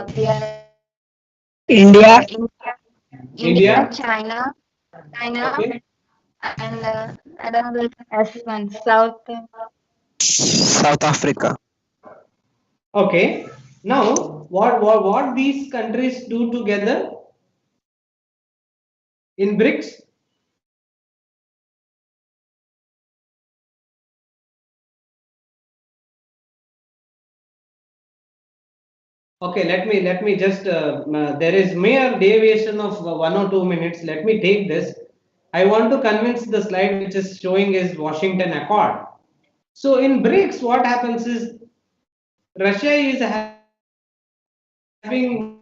They are India, India, India. China, Okay. and I don't know the S one, South. South Africa. Okay. Now, what these countries do together in BRICS? Okay, let me just there is mere deviation of 1 or 2 minutes. Let me take this. I want to convince the slide which is showing is Washington Accord. So in BRICS, what happens is Russia is having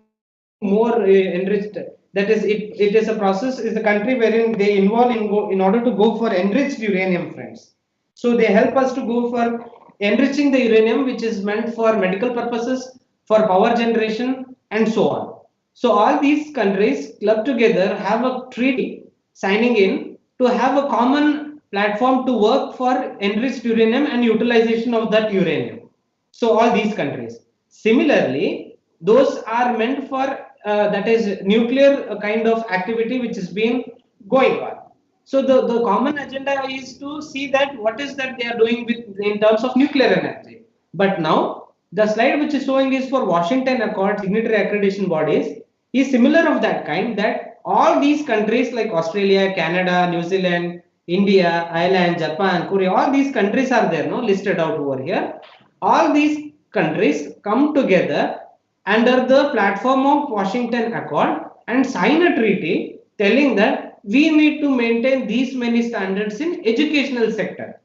more enriched. That is, it is a process. Is a country wherein they involve in order to go for enriched uranium, friends. So they help us to go for enriching the uranium, which is meant for medical purposes, for power generation, and so on. So all these countries club together have a treaty signing in to have a common platform to work for enriched uranium and utilization of that uranium. So all these countries. Similarly, those are meant for that is nuclear kind of activity which has been going on. So the common agenda is to see that what is that they are doing with in terms of nuclear energy. But now the slide which is showing is for Washington Accord signatory accreditation bodies is similar of that kind, that all these countries like Australia, Canada, New Zealand, India, Ireland, Japan, Korea, all these countries are there, no, listed out over here. All these countries come together under the platform of Washington Accord and sign a treaty telling that we need to maintain these many standards in educational sector,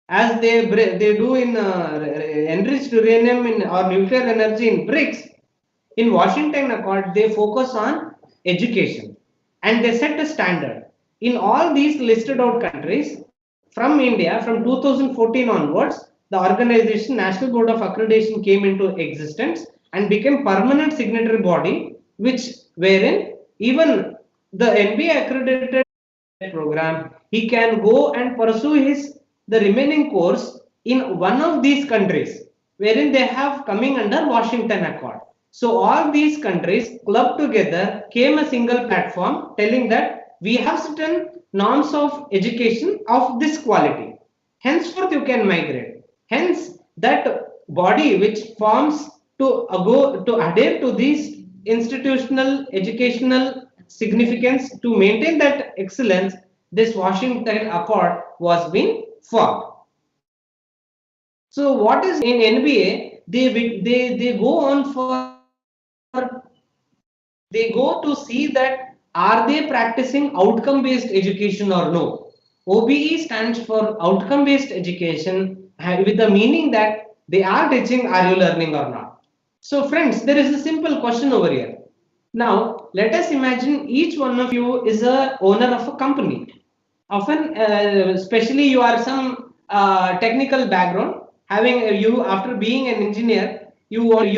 as they do in enriched uranium in or nuclear energy in BRICS. In Washington Accord, they focus on education and they set a standard. In all these listed out countries, from India, from 2014 onwards, the organization National Board of Accreditation came into existence and became permanent signatory body, which wherein even the NBA accredited program, he can go and pursue his the remaining course in one of these countries wherein they have coming under Washington Accord. So all these countries clubbed together came a single platform telling that we have certain norms of education of this quality. Henceforth, you can migrate. Hence, that body which forms to go to adhere to these institutional educational significance to maintain that excellence, this Washington Accord was being formed. So what is in NBA? They go on for they go to see that are they practicing outcome based education or no. OBE stands for outcome based education with the meaning that they are teaching are you learning or not. So friends, there is a simple question over here. Now let us imagine each one of you is a owner of a company. Often, especially you are some technical background, having you after being an engineer, you want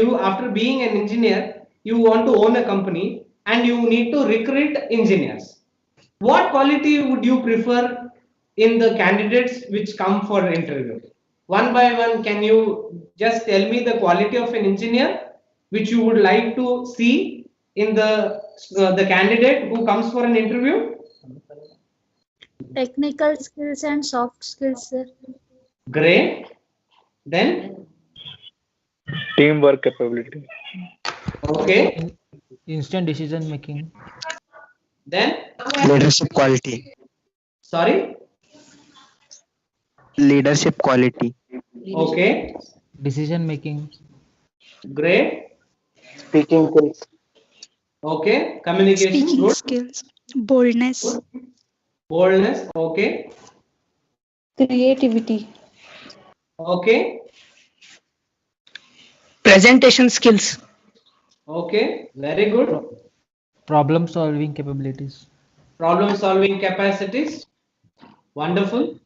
to own a company and you need to recruit engineers. What quality would you prefer in the candidates which come for interview? One by one, can you just tell me the quality of an engineer which you would like to see in the candidate who comes for an interview? Technical skills and soft skills, sir. Great. Then, Teamwork capability. okay. Instant decision making. Then, Leadership quality. sorry. Leadership quality. Okay. Decision making. Great. Speaking skills. Okay. Communication. Speaking Good. skills, boldness, Boldness. Okay. Creativity. Okay. Presentation skills. Okay. Very good. Problem solving capabilities. Problem solving capacities. Wonderful.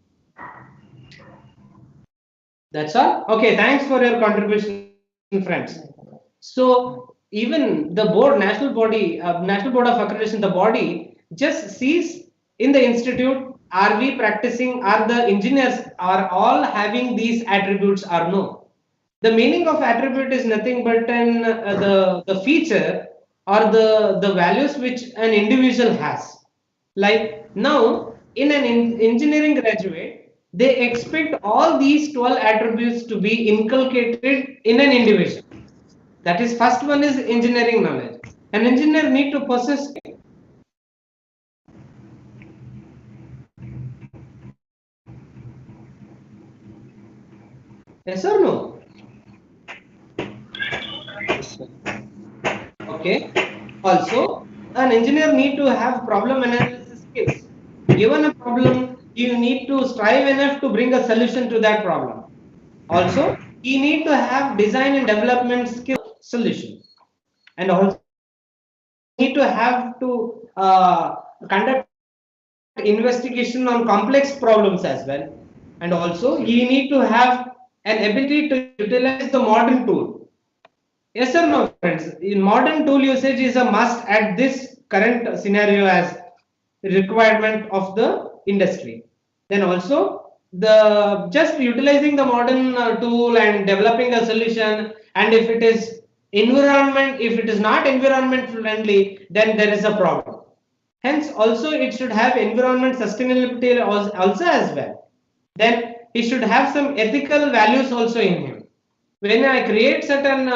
That's all. Okay. Thanks for your contribution, friends. So even the board, National Board of Accreditation, the body just sees in the institute, are we practicing, are the engineers are all having these attributes or no? The meaning of attribute is nothing but the feature or the values which an individual has. Like now, in an engineering graduate, they expect all these 12 attributes to be inculcated in an individual. That is, first one is engineering knowledge. An engineer need to possess. Yes or no? Okay. Also, an engineer need to have problem analysis skills. Given a problem, you need to strive enough to bring a solution to that problem. Also, you need to have design and development skill solution, and also need to have to conduct investigation on complex problems as well. And also, you need to have an ability to utilize the modern tool. Yes or no, friends? In modern tool usage is a must at this current scenario as requirement of the industry. Then also the just utilizing the modern tool and developing a solution, and if it is if it is not environment friendly, then there is a problem. Hence, also it should have environment sustainability also as well. Then he should have some ethical values also in him. When I create certain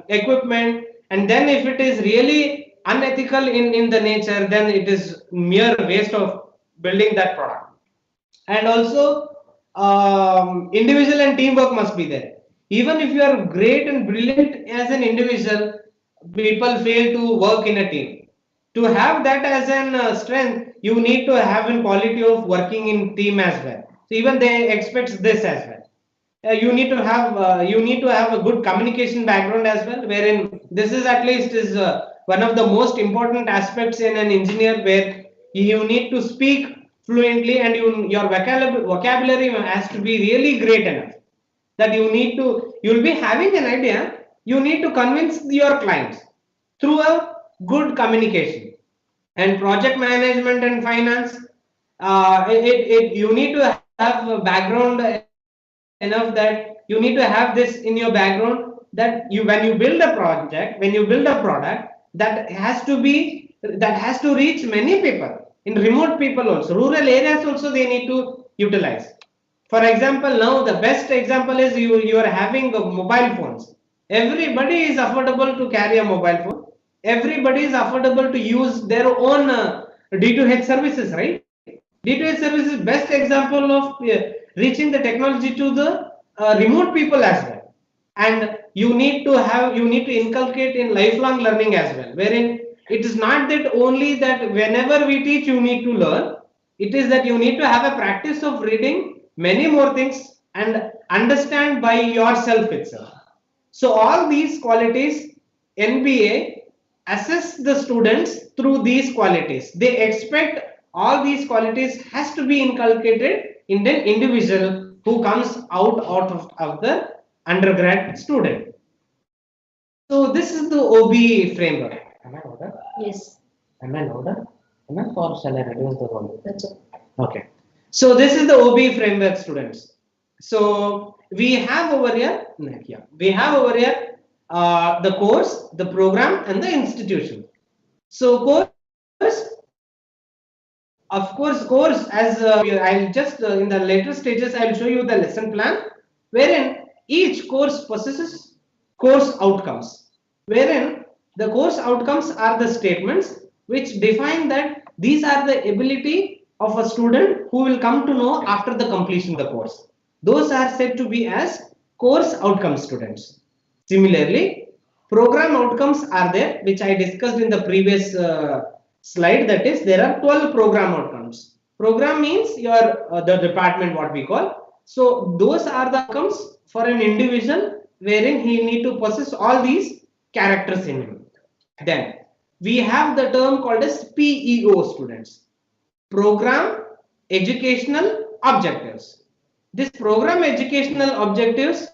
equipment, and then if it is really unethical in the nature, then it is mere waste of building that product. And also individual and teamwork must be there. Even if you are great and brilliant as an individual, people fail to work in a team. To have that as an strength, you need to have a quality of working in team as well. So even they expect this as well. You need to have a good communication background as well, wherein this is at least is one of the most important aspects in an engineer, where you need to speak fluently, and your vocabulary has to be really great enough that you'll be having an idea, you need to convince your clients through a good communication. And project management and finance, you need to have a background enough that you need to have this in your background, that when you build a project, when you build a product, that has to reach many people, in remote people also, rural areas also, they need to utilize. For example, now the best example is you are having mobile phones. Everybody is affordable to carry a mobile phone. Everybody is affordable to use their own D2H services, right? D2H service is best example of reaching the technology to the remote people as well. And you need to inculcate in lifelong learning as well, wherein it is not that only that whenever we teach you need to learn. It is that you need to have a practice of reading many more things and understand by yourself itself. So all these qualities, NBA assess the students through these qualities. They expect all these qualities has to be inculcated in the individual who comes out of the undergrad student. So this is the OB framework. Am I louder? Yes. Am I louder? Enough, or shall I reduce the volume? That's all. Okay. So this is the OB framework, students. So we have over here, the course, the program, and the institution. So course, of course, as I'll just in the later stages, I'll show you the lesson plan, wherein each course possesses course outcomes, wherein the course outcomes are the statements which define that these are the ability of a student who will come to know after the completion of the course. Those are said to be as course outcomes, students. Similarly, program outcomes are there, which I discussed in the previous slide. That is, there are 12 program outcomes. Program means your the department, what we call. So those are the outcomes for an individual, wherein he need to possess all these characters in him. Then we have the term called as PEO, students. Program educational objectives. This program educational objectives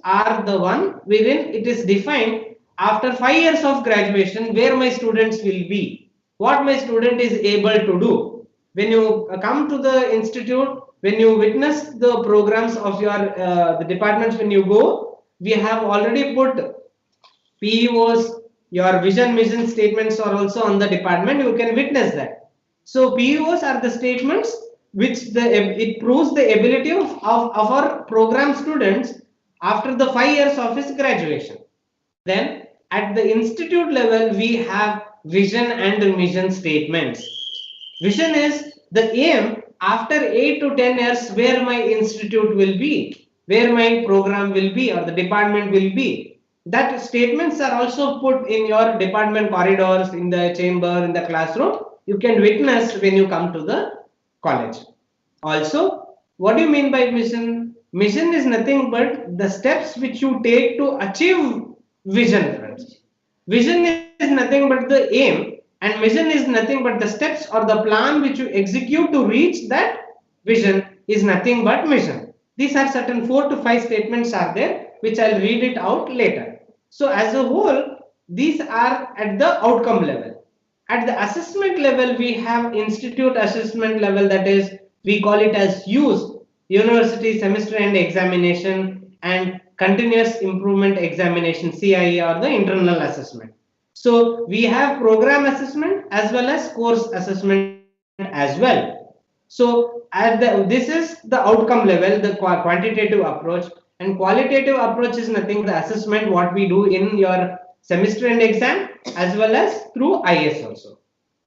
are the one wherein it is defined after 5 years of graduation, where my students will be, what my student is able to do. When you come to the institute, when you witness the programs of your the departments, when you go, we have already put PEOs, your vision mission statements are also on the department. You can witness that. So PEOs are the statements which it proves the ability of our program students after the 5 years of his graduation. Then at the institute level, we have vision and mission statements. Vision is the aim after 8 to 10 years where my institute will be, where my program will be or the department will be. That statements are also put in your department corridors, in the chamber, in the classroom. You can witness when you come to the college. Also, what do you mean by mission? Mission is nothing but the steps which you take to achieve vision, friends. Vision is nothing but the aim, and mission is nothing but the steps or the plan which you execute to reach that vision is nothing but mission. These are certain 4 to 5 statements are there, which I'll read it out later. So as a whole, these are at the outcome level. At the assessment level, we have institute assessment level, that is, we call it as USE, University Semester End Examination, and Continuous Improvement Examination, CIE, or the internal assessment. So we have program assessment as well as course assessment as well. So this is the outcome level, the quantitative approach, and qualitative approach is nothing but the assessment what we do in your semester end exam as well as through IS also.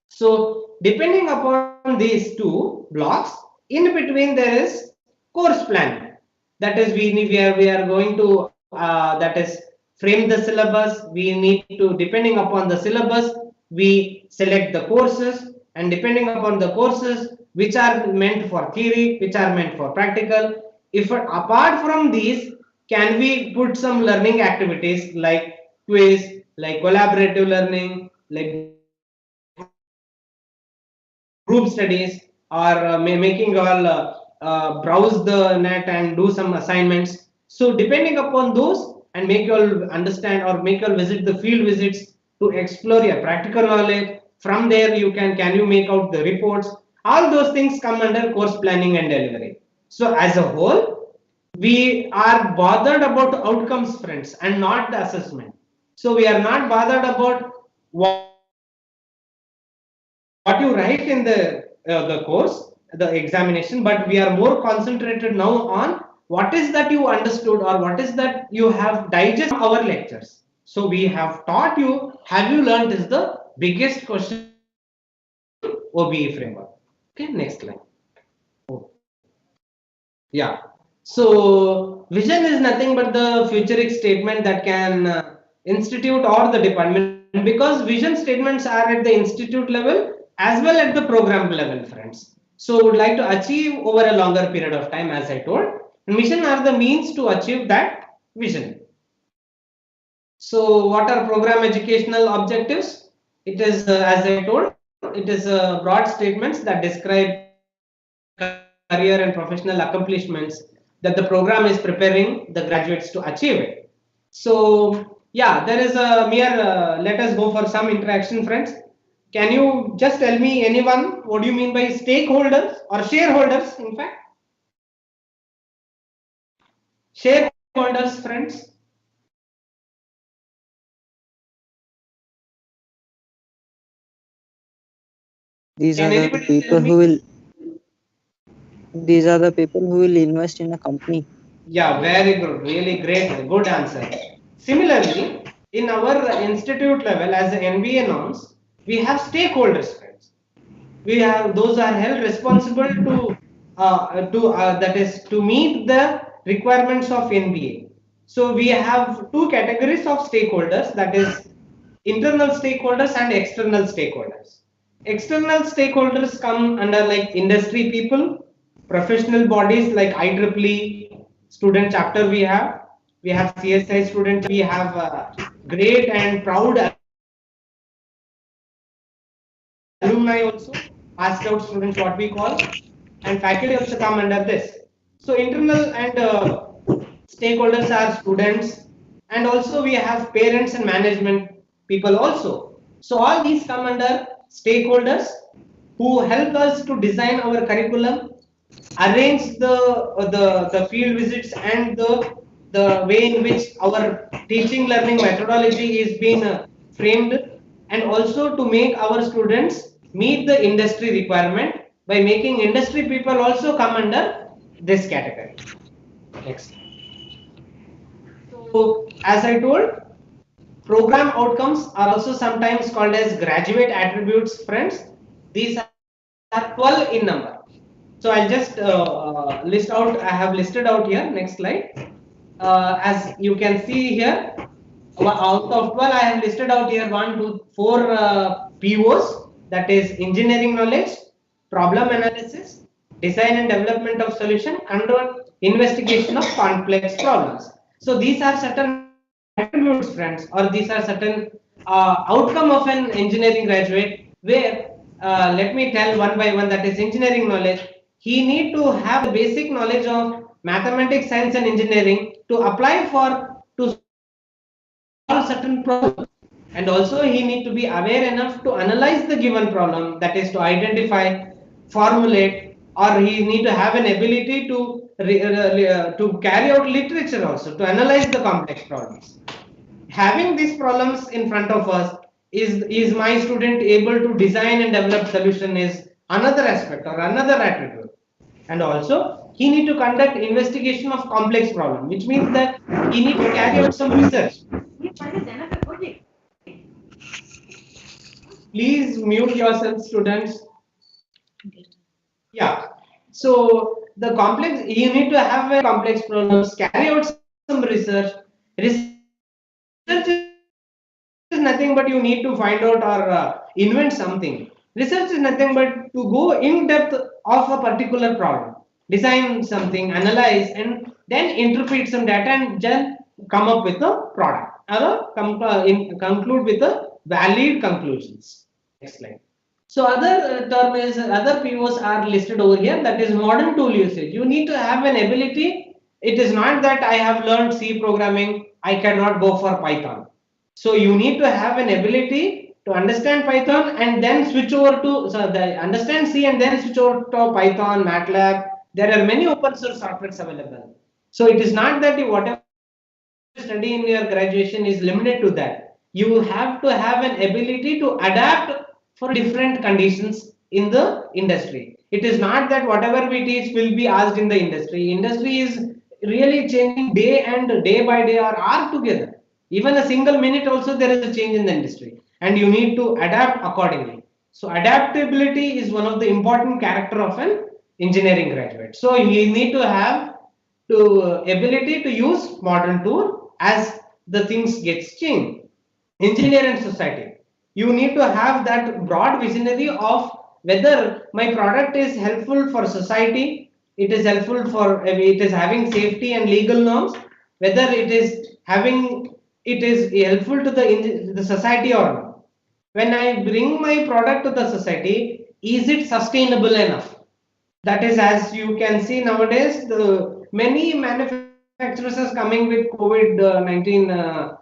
So depending upon these two blocks, in between there is course planning. That is, we are going to that is frame the syllabus. We need to, depending upon the syllabus, we select the courses, and depending upon the courses, which are meant for theory, which are meant for practical. If apart from these, can we put some learning activities like quiz, like collaborative learning, like group studies, or making all browse the net and do some assignments. So depending upon those, and make you all understand or make you all visit the field visits to explore your practical knowledge. From there you can you make out the reports. All those things come under course planning and delivery. So as a whole, we are bothered about outcomes, friends, and not the assessment. So we are not bothered about what you write in the course, the examination, but we are more concentrated now on what is that you understood or what is that you have digested our lectures. So we have taught you, have you learned is the biggest question OBE framework. Okay, next slide. Oh. Yeah. So vision is nothing but the futuristic statement that can institute or the department, because vision statements are at the institute level as well at the program level, friends. So would like to achieve over a longer period of time, as I told. Mission are the means to achieve that vision. So what are program educational objectives? It is, as I told, it is broad statements that describe career and professional accomplishments that the program is preparing the graduates to achieve it. So yeah, there is a mere, let us go for some interaction, friends. Can you just tell me, anyone, what do you mean by stakeholders or shareholders, in fact? Shareholders, friends. These Can are the anybody tell people me? who will. These are the people who will invest in a company. Yeah, very good. Really great. Good answer. Similarly, in our institute level, as the NBA norms, we have stakeholders, friends. We have those are held responsible to that is to meet the requirements of NBA. So we have two categories of stakeholders, that is internal stakeholders and external stakeholders. External stakeholders come under like industry people, professional bodies like IEEE, student chapter we have CSI student, we have great and proud alumni also, passed out students what we call, and faculty also come under this. So internal and stakeholders are students, and also we have parents and management people also. So all these come under stakeholders who help us to design our curriculum, arrange the field visits and the the way in which our teaching learning methodology is being framed, and also to make our students meet the industry requirement by making industry people also come under this category. Next. So, as I told, program outcomes are also sometimes called as graduate attributes, friends. These are 12 in number. So I'll just list out, I have listed out here, next slide. As you can see here, out of 12, I have listed out here 1, 2, 4 POs, that is engineering knowledge, problem analysis, design and development of solution, and investigation of complex problems. So these are certain attributes, friends, or these are certain outcome of an engineering graduate, where let me tell one by one, that is engineering knowledge. He need to have the basic knowledge of mathematics, science and engineering to apply for to solve certain problems, and also he need to be aware enough to analyze the given problem, that is to identify, formulate, or he need to have an ability to carry out literature also to analyze the complex problems. Having these problems in front of us, is my student able to design and develop solution, is another aspect or another attribute. And also he need to conduct investigation of complex problem, which means that he need to carry out some research. Please mute yourself, students. Yeah. So the complex, you need to have a complex problems, carry out some research. Research is nothing but you need to find out or invent something. Research is nothing but to go in depth of a particular problem, design something, analyze, and then interpret some data and then come up with a product or conclude with a valid conclusions. Next slide. So other term is, other POs are listed over here, that is modern tool usage. You need to have an ability. It is not that I have learned C programming, I cannot go for Python. So you need to have an ability to understand Python and then switch over to, understand C and then switch over to Python, MATLAB. There are many open source softwares available. So it is not that whatever you study in your graduation is limited to that. You have to have an ability to adapt for different conditions in the industry. It is not that whatever we teach will be asked in the industry. Industry is really changing day and day by day or hour together. Even a single minute also there is a change in the industry, and you need to adapt accordingly. So adaptability is one of the important character of an engineering graduate. So you need to have ability to use modern tool as the things gets changed. Engineer and society, you need to have that broad visionary of whether my product is helpful for society, it is helpful for, it is having safety and legal norms, whether it is having, it is helpful to the society or not. When I bring my product to the society, is it sustainable enough? That is, as you can see nowadays, the many manufacturers are coming with COVID-19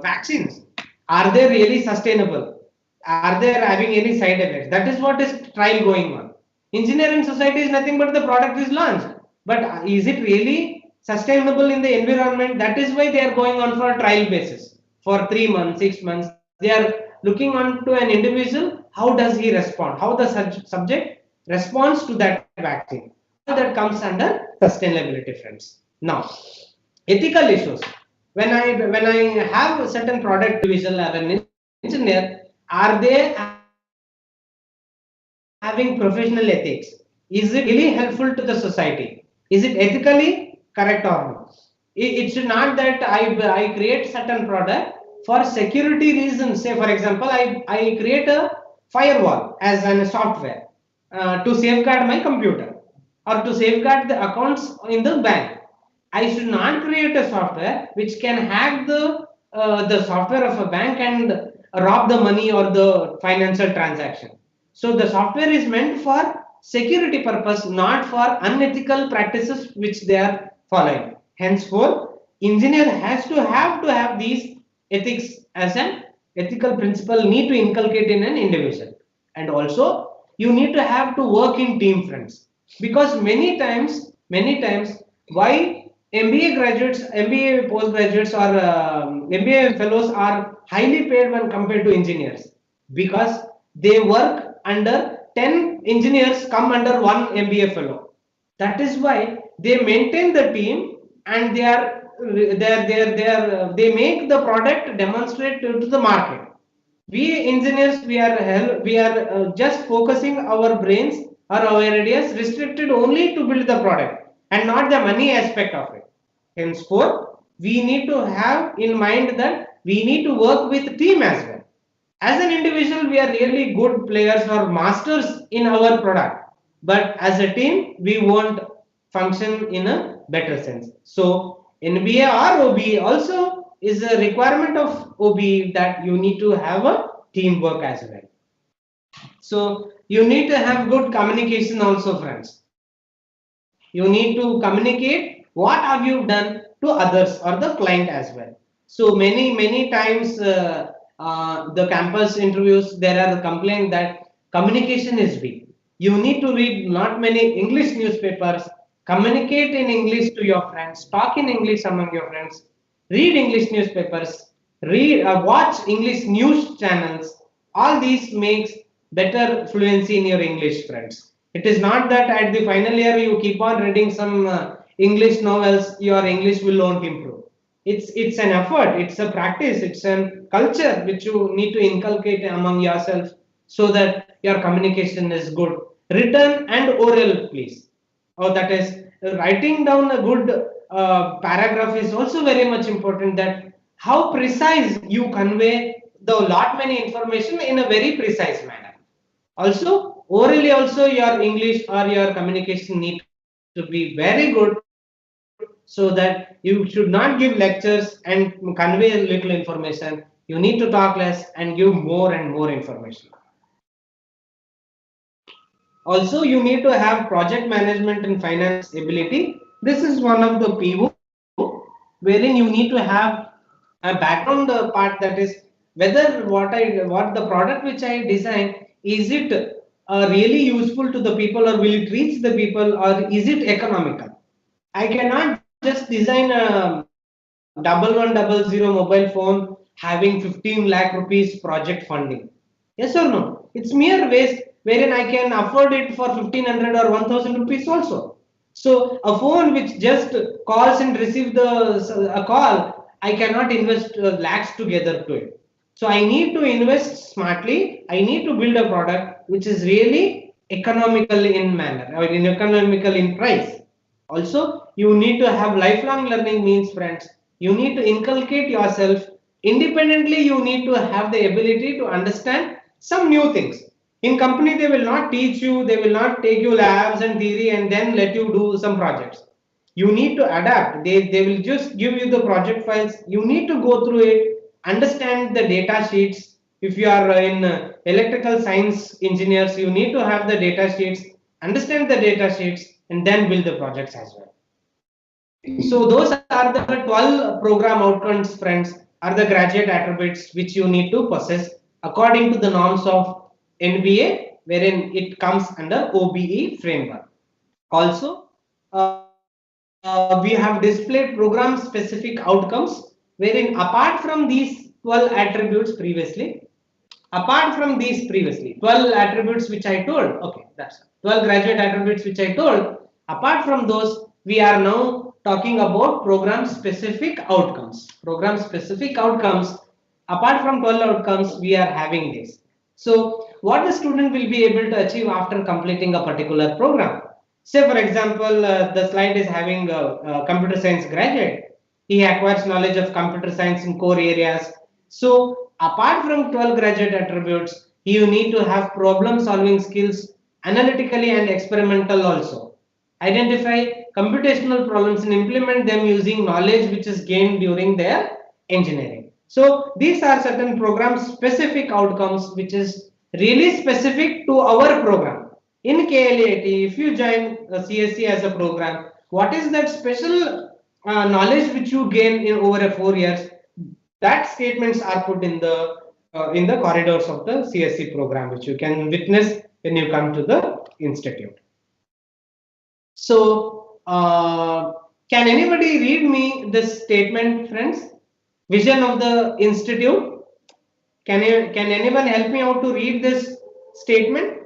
vaccines. Are they really sustainable? Are they having any side effects? That is what is trial going on. Engineering society is nothing but the product is launched, but is it really sustainable in the environment? That is why they are going on for a trial basis for 3 months, 6 months. They are looking on to an individual. How does he respond? How the subject responds to that vaccine? All that comes under sustainability, friends. Now, ethical issues. When I have a certain product division or an engineer, are they having professional ethics? Is it really helpful to the society? Is it ethically correct or not? It should not that I create certain product for security reasons. Say for example, I create a firewall as a software to safeguard my computer or to safeguard the accounts in the bank. I should not create a software which can hack the software of a bank and rob the money or the financial transaction. So the software is meant for security purpose, not for unethical practices which they are following. Henceforth, engineer has to have these ethics as an ethical principle need to inculcate in an individual. And also you need to have to work in team, friends, because many times why MBA graduates, MBA postgraduates or MBA fellows are highly paid when compared to engineers because they work under 10 engineers come under one MBA fellow. That is why they maintain the team and they make the product demonstrate to the market. We engineers, we are just focusing our brains or our ideas restricted only to build the product and not the money aspect of it. Henceforth, we need to have in mind that we need to work with team as well. As an individual, we are really good players or masters in our product, but as a team, we won't function in a better sense. So NBA or OBE also is a requirement of OBE that you need to have a teamwork as well. So you need to have good communication also, friends. You need to communicate what have you done to others or the client as well. So many times the campus interviews there are complaints that communication is weak. You need to read not many English newspapers, communicate in English to your friends, talk in English among your friends, read English newspapers, watch English news channels. All these makes better fluency in your English, friends. It is not that at the final year you keep on reading some English novels, your English will not improve. It's an effort, it's a practice, it's a culture which you need to inculcate among yourself so that your communication is good. Written and oral, please. Or that is writing down a good paragraph is also very much important. That how precise you convey the lot many information in a very precise manner. Also, orally also your English or your communication need to be very good so that you should not give lectures and convey little information. You need to talk less and give more and more information. Also, you need to have project management and finance ability. This is one of the PO wherein you need to have a background part, that is whether what the product which I design, is it really useful to the people or will it reach the people or is it economical? I cannot just design a 1100 mobile phone having 15 lakh rupees project funding. Yes or no? It's mere waste wherein I can afford it for 1500 or 1000 rupees also. So a phone which just calls and receive a call, I cannot invest lakhs together to it. So I need to invest smartly. I need to build a product which is really economical in manner or in economical in price. Also, you need to have lifelong learning means, friends. You need to inculcate yourself independently. You need to have the ability to understand some new things. In company, they will not teach you, they will not take you labs and theory and then let you do some projects. You need to adapt. They will just give you the project files. You need to go through it, understand the data sheets. If you are in electrical science engineers, you need to have the data sheets, understand the data sheets, and then build the projects as well. So those are the 12 program outcomes, friends, are the graduate attributes which you need to possess according to the norms of NBA, wherein it comes under OBE framework. Also, we have displayed program specific outcomes, wherein apart from these 12 attributes previously, 12 attributes which I told, okay, that's 12 graduate attributes which I told. Apart from those, we are now talking about program specific outcomes. Program specific outcomes, apart from 12 outcomes, we are having this. So, what the student will be able to achieve after completing a particular program? Say, for example, the slide is having a computer science graduate. He acquires knowledge of computer science in core areas. So, apart from 12 graduate attributes, you need to have problem solving skills, analytically and experimental also. Identify computational problems and implement them using knowledge which is gained during their engineering. So these are certain program specific outcomes which is really specific to our program. In KLE, if you join CSC as a program, what is that special knowledge which you gain in over 4 years? That statements are put in the corridors of the CSC program, which you can witness when you come to the institute. So Can anybody read me this statement, friends? Vision of the institute. Can anyone help me out to read this statement?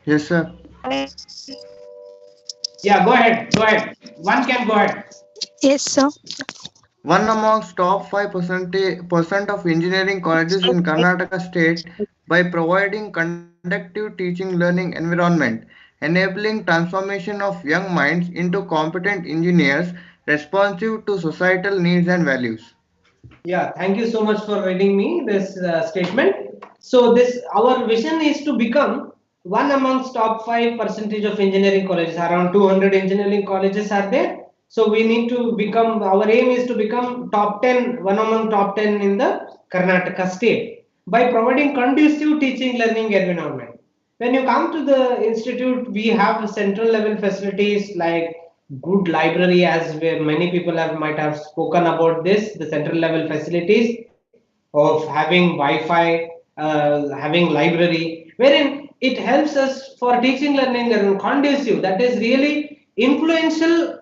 Yes, sir. Yeah, go ahead. Go ahead. One can go ahead. Yes, sir. One amongst top 5% of engineering colleges in Karnataka state by providing conductive teaching learning environment, enabling transformation of young minds into competent engineers responsive to societal needs and values. Yeah, thank you so much for reading me this statement. So this our vision is to become one amongst top 5% of engineering colleges. Around 200 engineering colleges are there. So we need to become. Our aim is to become top 10, one among top 10 in the Karnataka state by providing conducive teaching learning environment. When you come to the institute, we have central level facilities like good library, as where many people have might have spoken about this, the central level facilities of having Wi-Fi, having library, wherein it helps us for teaching learning and conducive. That is really influential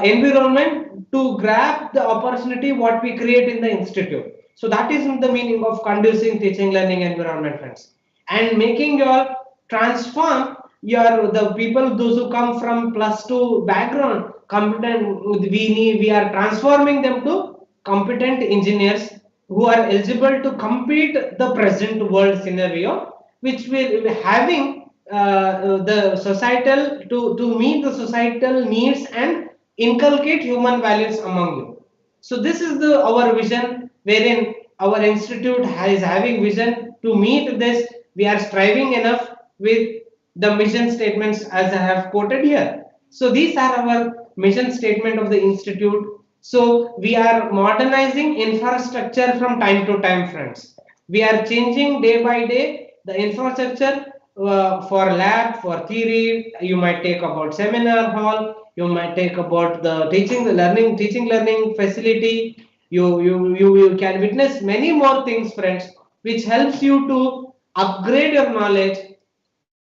environment to grab the opportunity what we create in the institute. So that is the meaning of conducive teaching learning environment, friends, and making your transform your the people those who come from +2 background competent. We are transforming them to competent engineers who are eligible to compete the present world scenario, which will be having the societal to meet the societal needs and inculcate human values among you. So this is the our vision, wherein our institute is having vision to meet this. We are striving enough with the mission statements as I have quoted here. So these are our mission statement of the institute. So we are modernizing infrastructure from time to time, friends. We are changing day by day the infrastructure for lab, for theory. You might take about seminar hall. You might take about the teaching learning facility. You can witness many more things, friends, which helps you to upgrade your knowledge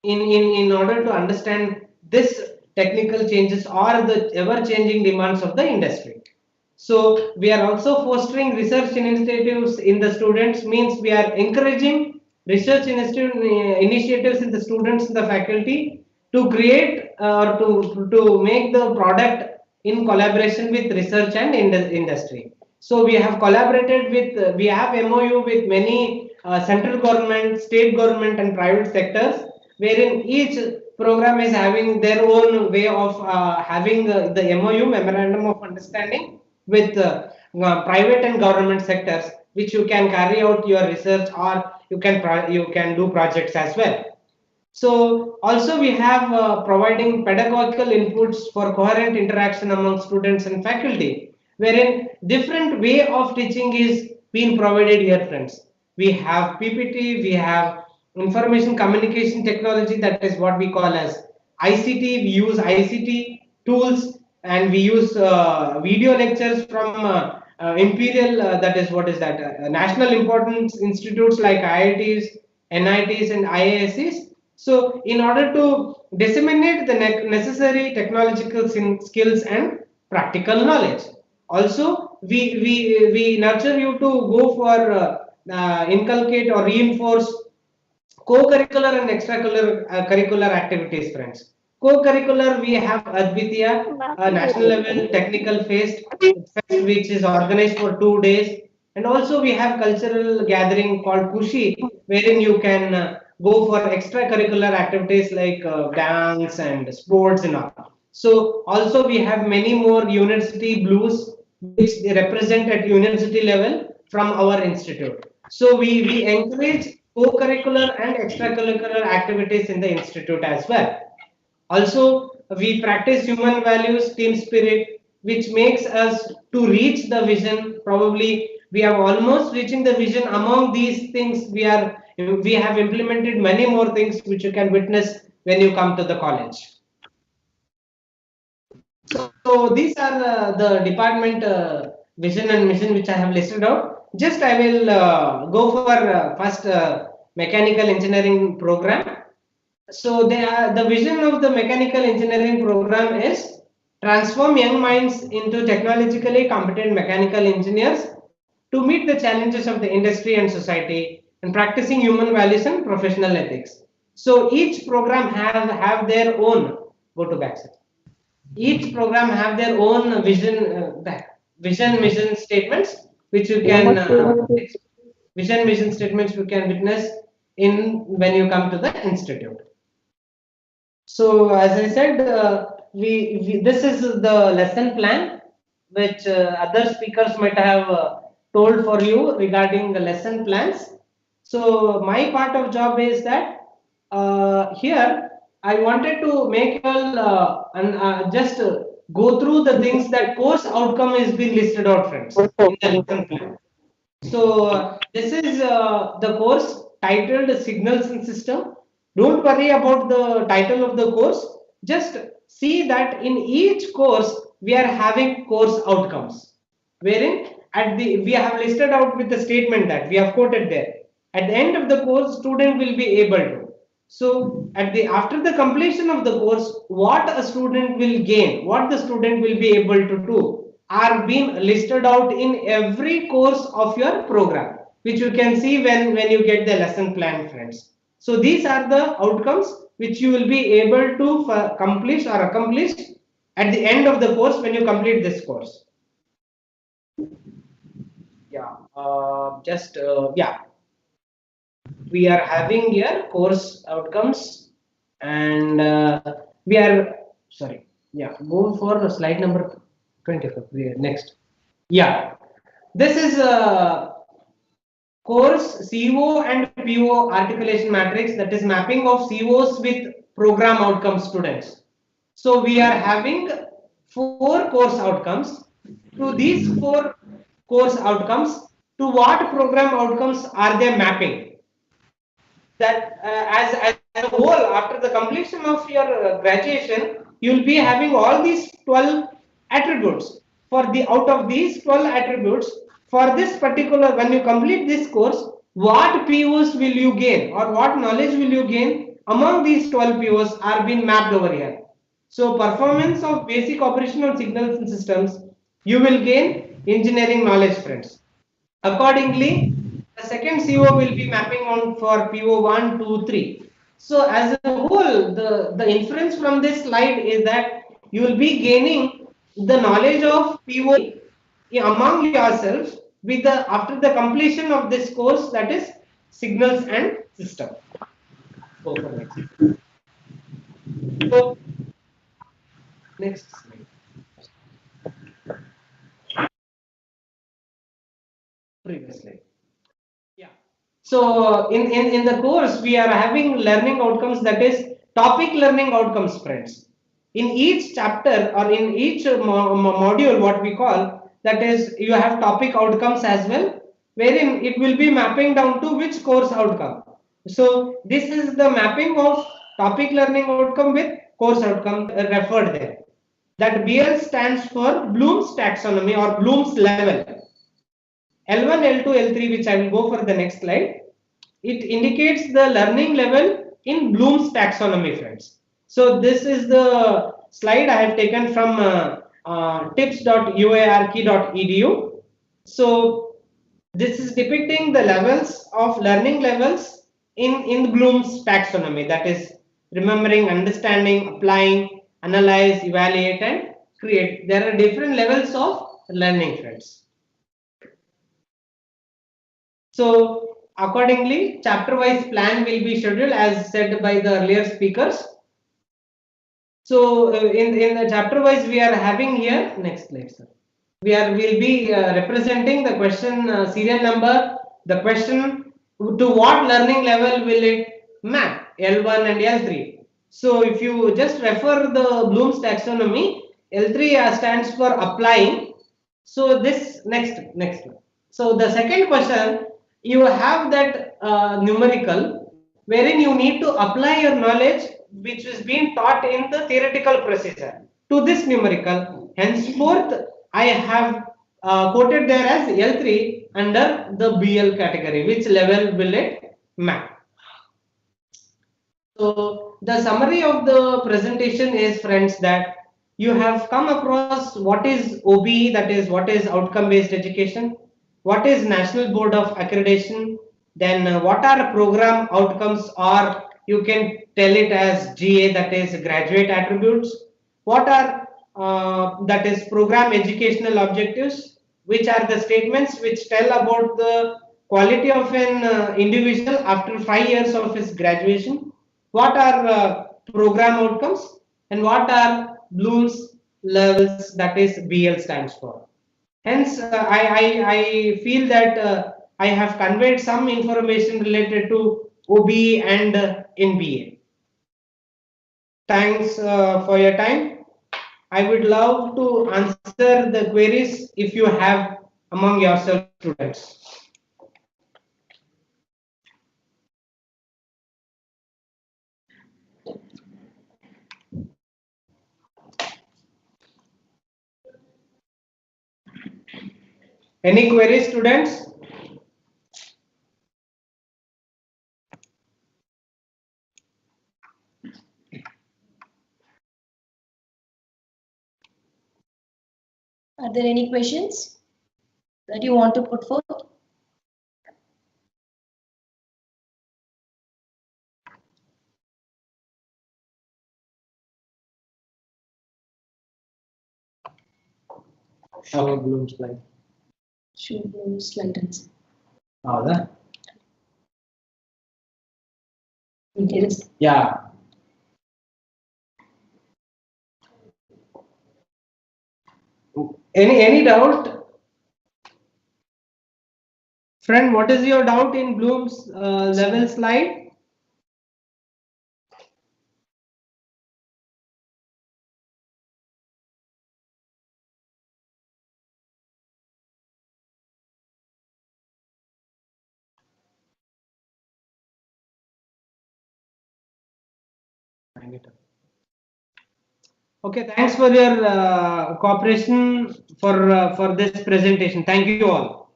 in order to understand this technical changes or the ever changing demands of the industry. So we are also fostering research initiatives in the students, means we are encouraging research initiatives in the students in the faculty to create or to make the product in collaboration with research and industry. So we have collaborated with we have MOU with many central government, state government and private sectors, wherein each program is having their own way of having the MOU, memorandum of understanding, with private and government sectors, which you can carry out your research or you can do projects as well. So also we have providing pedagogical inputs for coherent interaction among students and faculty, wherein different way of teaching is being provided here, friends. We have PPT, we have information communication technology, that is what we call as ICT. We use ICT tools and we use video lectures from imperial, that is what is that, national importance institutes like IITs, NITs and IIScs. So in order to disseminate the necessary technological skills and practical knowledge, also we nurture you to go for inculcate or reinforce co-curricular and extracurricular curricular activities, friends. Co-curricular, we have Advitya, a national level technical fest which is organized for 2 days, and also we have cultural gathering called Kushi, wherein you can go for extracurricular activities like dance and sports and all. So also we have many more university blues which they represent at university level from our institute. So we encourage co-curricular and extracurricular activities in the institute as well. Also, we practice human values, team spirit, which makes us to reach the vision. Probably we are almost reaching the vision. Among these things, we have implemented many more things which you can witness when you come to the college. So these are the department vision and mission which I have listed out. Just I will go for first mechanical engineering program. So the vision of the mechanical engineering program is transform young minds into technologically competent mechanical engineers to meet the challenges of the industry and society and practicing human values and professional ethics. So each program have their own, go to back sir. Each program have their own vision mission statements which you can vision mission statements you can witness in when you come to the institute. So as I said, we this is the lesson plan which other speakers might have told for you regarding the lesson plans. So my part of job is that here I wanted to make you all just go through the things that course outcome is being listed out, friends, in the lesson plan. So this is the course titled Signals and System. Don't worry about the title of the course. Just see that in each course we are having course outcomes, wherein at the we have listed out with the statement that we have quoted there. At the end of the course, student will be able to. So at the after the completion of the course, what a student will gain, what the student will be able to do are being listed out in every course of your program, which you can see when you get the lesson plan, friends. So these are the outcomes which you will be able to accomplish at the end of the course when you complete this course. Yeah, yeah. We are having here course outcomes, and we are sorry. Yeah, go for slide number 25. Next. Yeah, this is course CO and PO articulation matrix, that is mapping of COs with program outcome students. So we are having 4 course outcomes. To these 4 course outcomes, to what program outcomes are they mapping? That as a whole, after the completion of your graduation, you will be having all these 12 attributes. For the out of these 12 attributes, for this particular, when you complete this course, what POs will you gain or what knowledge will you gain among these 12 POs are being mapped over here. So performance of basic operational signals and systems, you will gain engineering knowledge, friends. Accordingly, the second CO will be mapping on for PO 1, 2, 3. So as a whole, the inference from this slide is that you will be gaining the knowledge of PO among yourself with the after the completion of this course, that is signals and system. Go for next. So next slide. Previous slide. Yeah. So in the course we are having learning outcomes, that is topic learning outcomes, friends. In each chapter or in each module, what we call, that is you have topic outcomes as well, wherein it will be mapping down to which course outcome. So this is the mapping of topic learning outcome with course outcome referred there. That BL stands for Bloom's taxonomy or Bloom's level. L1, L2, L3, which I will go for the next slide. It indicates the learning level in Bloom's taxonomy, friends. So this is the slide I have taken from tips.uark.edu. So this is depicting the levels of learning levels in Bloom's taxonomy, that is remembering, understanding, applying, analyze, evaluate, and create. There are different levels of learning, friends. So accordingly, chapter wise plan will be scheduled as said by the earlier speakers. So in the chapter wise we are having here, next slide sir. Will be representing the question serial number, the question to what learning level will it map, L1 and L3. So if you just refer the Bloom's taxonomy, L3 stands for applying. So this next. So the second question, you have that numerical wherein you need to apply your knowledge which is being taught in the theoretical procedure to this numerical. Henceforth, I have quoted there as L3 under the BL category. Which level will it map? So the summary of the presentation is, friends, that you have come across what is OBE, that is what is outcome based education, what is National Board of Accreditation, then what are program outcomes, or you can tell it as GA, that is graduate attributes, what are that is program educational objectives, which are the statements which tell about the quality of an individual after 5 years of his graduation, what are program outcomes, and what are Bloom's levels, that is BL stands for. Hence, I feel that I have conveyed some information related to OBE and NBA. Thanks for your time. I would love to answer the queries if you have among yourself, students. Any queries, students? Are there any questions that you want to put forth? Show Bloom's slide. Show Bloom's slide answer. Howda? Yes. Yeah. Any doubt? Friend, what is your doubt in Bloom's level slide? Okay, thanks for your cooperation for this presentation. Thank you all.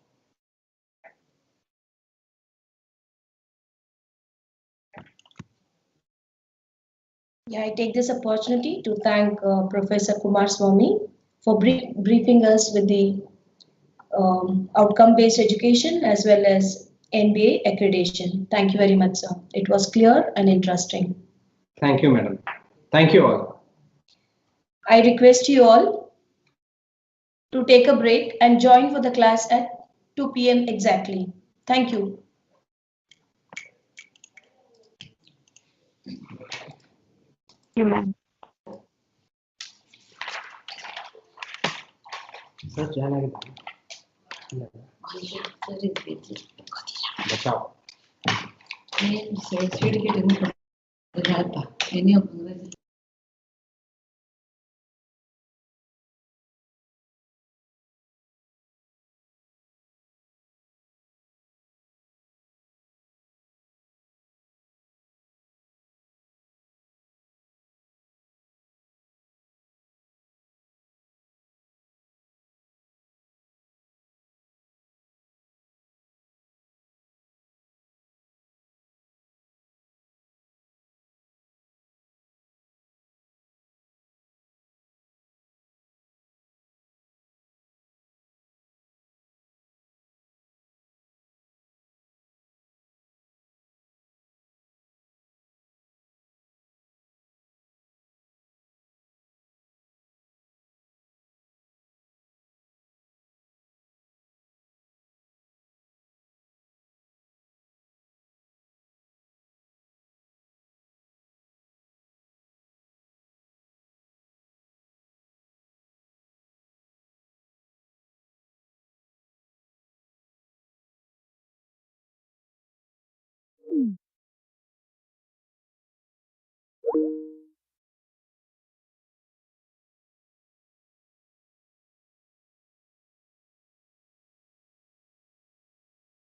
Yeah, I take this opportunity to thank Professor Kumar Swamy for briefing us with the outcome-based education as well as NBA accreditation. Thank you very much, sir. It was clear and interesting. Thank you, madam. Thank you all. I request you all to take a break and join for the class at 2 p.m. exactly. Thank you. You, ma'am. Bachao. Certificate